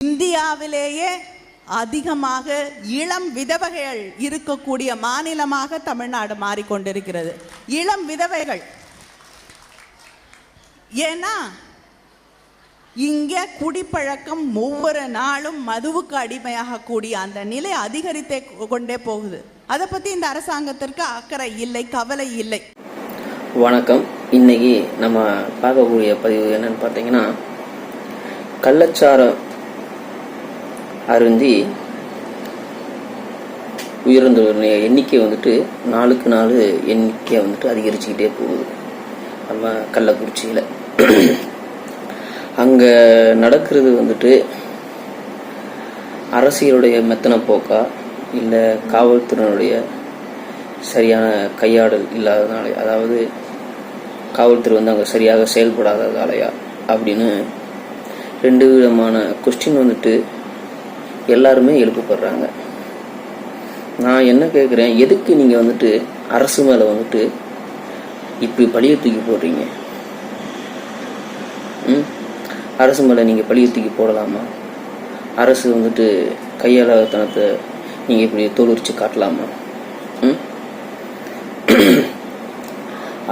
இந்தியாவிலேயே அதிகமாக இளம் விதவைகள் இருக்கக்கூடிய மாநிலமாக தமிழ்நாடு மாறிக்கொண்டிருக்கிறது. இளம் விதவைகள். ஏன்னா இங்கே குடிப்பழக்கம் ஒவ்வொரு நாளும் மதுவுக்கு அடிமையாக கூடிய அந்த நிலை அதிகரித்தே கொண்டே போகுது. அதை பற்றி இந்த அரசாங்கத்திற்கு அக்கறை இல்லை, கவலை இல்லை. வணக்கம். இன்னைக்கு நம்ம பார்க்கக்கூடிய பதிவு என்னன்னு பார்த்தீங்கன்னா, கள்ளச்சாரம் அருந்தி உயர்ந்த எண்ணிக்கை நாளுக்கு நாள் எண்ணிக்கை அதிகரிச்சுக்கிட்டே போகுது நம்ம கள்ளக்குறிச்சியில். அங்கே நடக்கிறது அரசியலுடைய மெத்தன போக்கா, இல்லை காவல்துறையினுடைய சரியான கையாடல் இல்லாததுனால, அதாவது காவல்துறை அங்கே சரியாக செயல்படாததாலையா அப்படின்னு ரெண்டு விதமான கொஸ்டின் எல்லாருமே எழுப்பப்படுறாங்க. நான் என்ன கேட்குறேன், எதுக்கு நீங்கள் அரசு மேலே இப்படி பழிய தூக்கி போடுறீங்க? அரசு மேலே நீங்கள் பழிய தூக்கி போடலாமா? அரசு கையாளத்தனத்தை நீங்கள் இப்படி தோலுரிச்சு காட்டலாமா?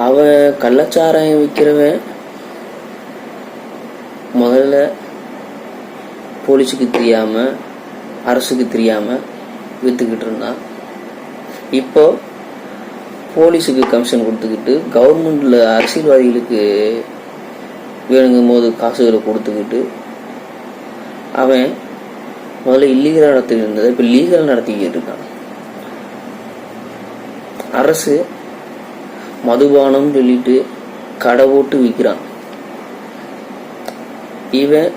அவன் கள்ளச்சாராயம் விற்கிறவன் முதல்ல போலீஸுக்கு தெரியாமல் அரசுக்கு தெரியாமல் விற்றுக்கிட்டு இருந்தான். இப்போ போலீஸுக்கு கமிஷன் கொடுத்துக்கிட்டு கவர்மெண்டில் அரசியல்வாதிகளுக்கு வேணுங்கும் போது காசுகளை கொடுத்துக்கிட்டு அவன் முதல்ல இல்லீகலாக நடத்திட்டு இருந்ததை இப்போ லீகலாக நடத்திக்கிட்டு இருக்கான். அரசு மதுபானம் சொல்லிட்டு கடை போட்டு விற்கிறான். இவன்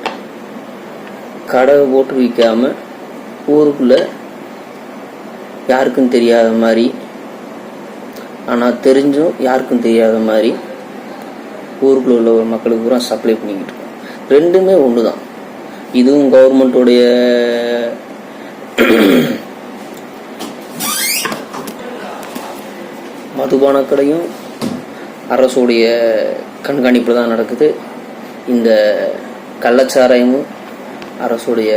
கடை போட்டு விற்காம ஊருக்குள்ள யாருக்கும் தெரியாத மாதிரி, ஆனால் தெரிஞ்சும் யாருக்கும் தெரியாத மாதிரி ஊருக்குள்ள உள்ள ஒரு மக்களுக்கு பூரா சப்ளை பண்ணிக்கிட்டு இருக்கோம். ரெண்டுமே ஒன்று தான். இதுவும் கவர்மெண்ட்டோடைய மதுபான கடையும் அரசுடைய கண்காணிப்பு தான் நடக்குது. இந்த கள்ளச்சாராயமும் அரசுடைய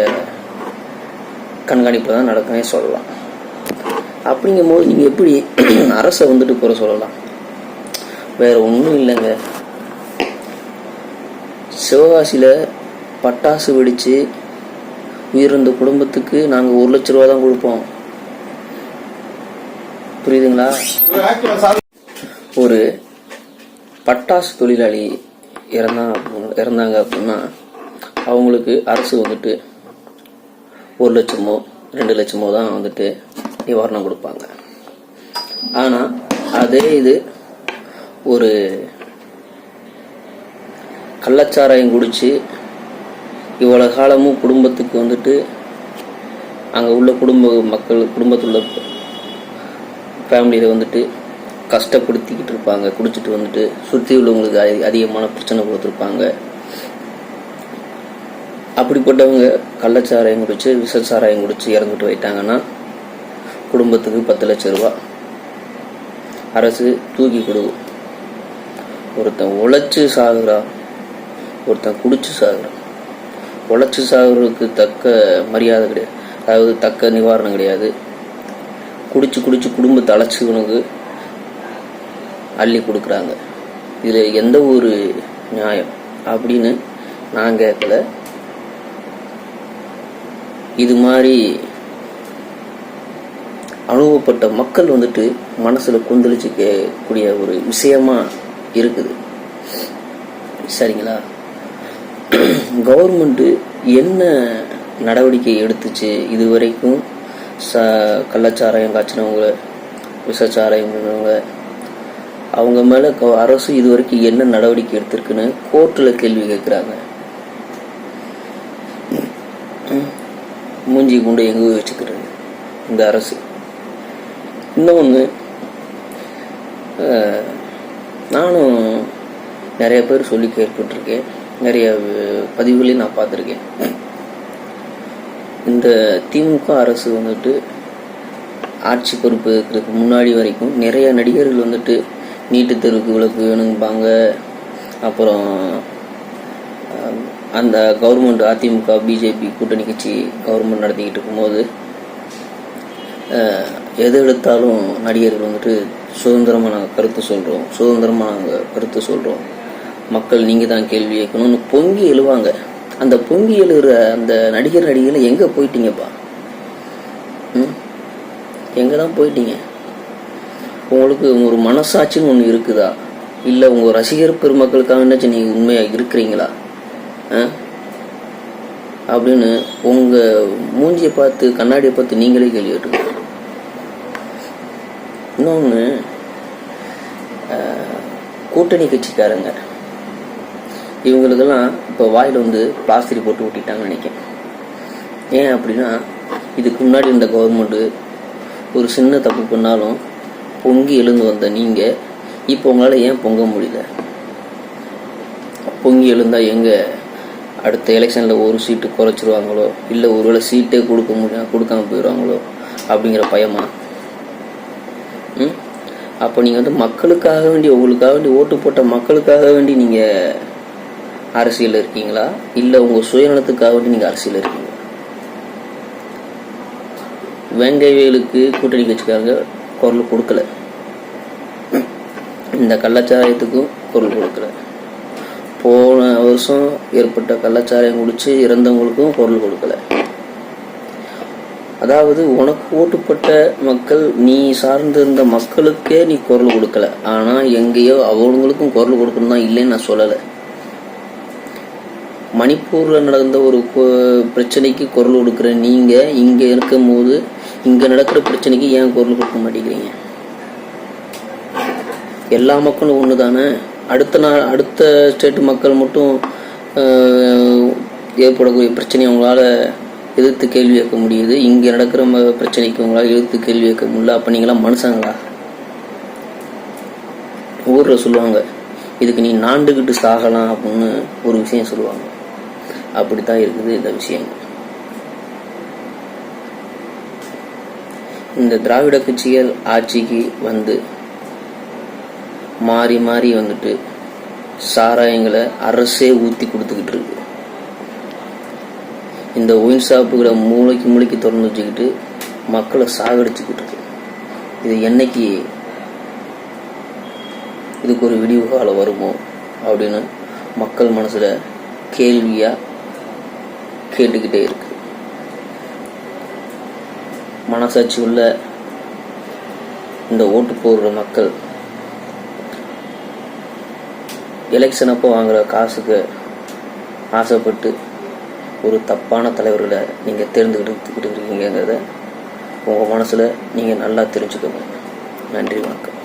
கண்காணிப்பு தான் நடக்குன்னே சொல்லலாம். அப்படிங்கும் போது நீங்கள் எப்படி அரசை குறை சொல்லலாம்? வேற ஒன்றும் இல்லைங்க. சிவகாசியில் பட்டாசு வெடித்து உயிரிழந்த குடும்பத்துக்கு நாங்கள் 1 லட்ச ரூபா தான் கொடுப்போம். புரியுதுங்களா? ஒரு பட்டாசு தொழிலாளி இறந்தாங்க அப்படின்னா அவங்களுக்கு அரசு 1 லட்சமோ 2 லட்சமோ தான் நிவாரணம் கொடுப்பாங்க. ஆனால் அதே இது ஒரு கள்ளச்சாராயம் குடிச்சு இவ்வளோ காலமும் குடும்பத்துக்கு அங்கே உள்ள குடும்பத்தில் உள்ள ஃபேமிலியில் கஷ்டப்படுத்திக்கிட்டு இருப்பாங்க. குடிச்சிட்டு சுற்றி உள்ளவங்களுக்கு அதிகமான பிரச்சனை கொடுத்துருப்பாங்க. அப்படிப்பட்டவங்க கள்ளச்சாராயம் குடிச்சு விஷச்சாராயம் குடிச்சு இறந்துட்டு போயிட்டாங்கன்னா குடும்பத்துக்கு 10 லட்ச ரூபா அரசு தூக்கி கொடுக்கும். ஒருத்தன் உழைச்சு சாகுறான், ஒருத்தன் குடிச்சு சாகுறான். உழைச்சு சாகுறதுக்கு தக்க மரியாதை கிடையாது, அதாவது தக்க நிவாரணம் கிடையாது. குடிச்சு குடும்பத்தை அழைச்சிக்கணுக்கு அள்ளி கொடுக்குறாங்க. இதில் எந்த ஒரு நியாயம் அப்படின்னு நான் கேட்கல. இது மாதிரி அனுபவப்பட்ட மக்கள் மனசுல கொந்தளிச்சுக்கக்கூடிய ஒரு விஷயமா இருக்குது. சரிங்களா? கவர்மெண்ட் என்ன நடவடிக்கை எடுத்துச்சு இது வரைக்கும்? கள்ளச்சாராயம் காய்ச்சினவங்க, விஷச்சாராயம் பண்ணவங்க, அவங்க மேல அரசு இது வரைக்கும் என்ன நடவடிக்கை எடுத்திருக்குன்னு கோர்ட்டில் கேள்வி கேட்குறாங்க. மூஞ்சி கொண்டு எங்கே வச்சுக்கிறது இந்த அரசு? இன்னொன்று, நானும் நிறைய பேர் சொல்லி கேள்விப்பட்டிருக்கேன், நிறைய பதிவுகளையும் நான் பார்த்துருக்கேன். இந்த திமுக அரசு ஆட்சி பொறுப்பு இருக்கிறதுக்கு முன்னாடி வரைக்கும் நிறைய நடிகர்கள் நீட்டு தேர்வுக்கு விலக்கு வேணும்பாங்க. அப்புறம் அந்த கவர்மெண்ட் அதிமுக பிஜேபி கூட்டணி கட்சி கவர்மெண்ட் நடத்திக்கிட்டு இருக்கும்போது எது எடுத்தாலும் நடிகர்கள் வந்துட்டு சுதந்திரமாக நாங்கள் கருத்து சொல்கிறோம் மக்கள் நீங்கள் தான் கேள்வி கேட்கணும்னு பொங்கி எழுவாங்க. அந்த பொங்கி எழுகிற அந்த நடிகர்களை எங்கே போயிட்டீங்கப்பா? எங்கே தான் போயிட்டீங்க? உங்களுக்கு ஒரு மனசாட்சின்னு ஒன்று இருக்குதா? இல்லை உங்கள் ரசிகர் பெருமக்களுக்காக நீங்கள் உண்மையாக இருக்கிறீங்களா அப்படின்னு உங்கள் மூஞ்சியை பார்த்து கண்ணாடியை பார்த்து நீங்களே கேள்வி கேட்டுங்க. இன்னொன்று, கூட்டணி கட்சிக்காரங்க இவங்களுக்கெல்லாம் இப்போ வாயில் வந்து பிளாஸ்டிக் போட்டு ஊட்டிட்டாங்கன்னு நினைக்கிறேன். ஏன் அப்படின்னா, இதுக்கு முன்னாடி இந்த கவர்மெண்ட்டு ஒரு சின்ன தப்பு பண்ணாலும் பொங்கி எழுந்து வந்த நீங்கள் இப்போ உங்களால் ஏன் பொங்க முடியல? பொங்கி எழுந்தால் எங்கே அடுத்த எலெக்ஷனில் ஒரு சீட்டு குறைச்சிருவாங்களோ, இல்லை ஒருவேளை சீட்டே கொடுக்காம போயிடுவாங்களோ அப்படிங்கிற பயமா? அப்போ நீங்கள் வந்து மக்களுக்காக வேண்டி, உங்களுக்காக வேண்டி ஓட்டு போட்ட மக்களுக்காக வேண்டி நீங்கள் அரசியலில் இருக்கீங்களா, இல்லை உங்கள் சுயநலத்துக்காக வேண்டி நீங்கள் அரசியலில் இருக்கீங்களா? வெங்கைவேலுக்கு கூட்டணி கட்சிக்காரங்க குரல் கொடுக்கல, இந்த கள்ளச்சாராயத்துக்கும் குரல் கொடுக்கல, போன வருஷம் ஏற்பட்ட கள்ளச்சாராயம் குடிச்சு இறந்தவங்களுக்கும் குரல் கொடுக்கல. அதாவது உனக்கு ஓட்டுப்பட்ட மக்கள், நீ சார்ந்திருந்த மக்களுக்கே நீ குரல் கொடுக்கல. ஆனால் எங்கேயோ அவங்களுக்கும் குரல் கொடுக்கணும் தான், இல்லைன்னு நான் சொல்லலை. மணிப்பூரில் நடந்த ஒரு பிரச்சனைக்கு குரல் கொடுக்குற நீங்கள் இங்கே இருக்கும் போது இங்கே நடக்கிற பிரச்சனைக்கு ஏன் குரல் கொடுக்க மாட்டேங்கிறீங்க? எல்லா மக்களும் ஒன்று தானே. அடுத்த ஸ்டேட்டு மக்கள் மட்டும் ஏற்படக்கூடிய பிரச்சனையை அவங்களால எதிர்த்து கேள்வி கேட்க முடியுது, இங்கே நடக்கிற பிரச்சனைக்கு உங்களால் எதிர்த்து கேள்வி கேட்க முடியல. அப்போ நீங்களாம் மனுஷங்களா? ஊரில் சொல்லுவாங்க, இதுக்கு நீ நாண்டுக்கிட்டு சாகலாம் அப்படின்னு ஒரு விஷயம் சொல்லுவாங்க. அப்படித்தான் இருக்குது இந்த விஷயம். இந்த திராவிட கட்சிகள் ஆட்சிக்கு வந்து மாறி மாறி வந்துட்டு சாராயங்களை அரசே ஊற்றி கொடுத்துக்கிட்டு இருக்கு. இந்த ஒயின் ஷாப்புகளை மூளைக்கு திறந்து வச்சுக்கிட்டு மக்களை சாகடிச்சுக்கிட்டு இருக்கு. இது என்னைக்கு இதுக்கு ஒரு விடிவு காலம் வருமோ அப்படின்னு மக்கள் மனசுல கேள்வியா கேட்டுக்கிட்டே இருக்கு. மனசாட்சி உள்ள இந்த ஓட்டு போடுற மக்கள் எலெக்ஷன் அப்போ வாங்குற காசுக்கு ஆசைப்பட்டு ஒரு தப்பான தலைவர்களை நீங்கள் தேர்ந்தெடுத்துக்கிட்டு இருக்கீங்கிறத உங்கள் மனசில் நீங்கள் நல்லா தெரிஞ்சுக்கணும். நன்றி, வணக்கம்.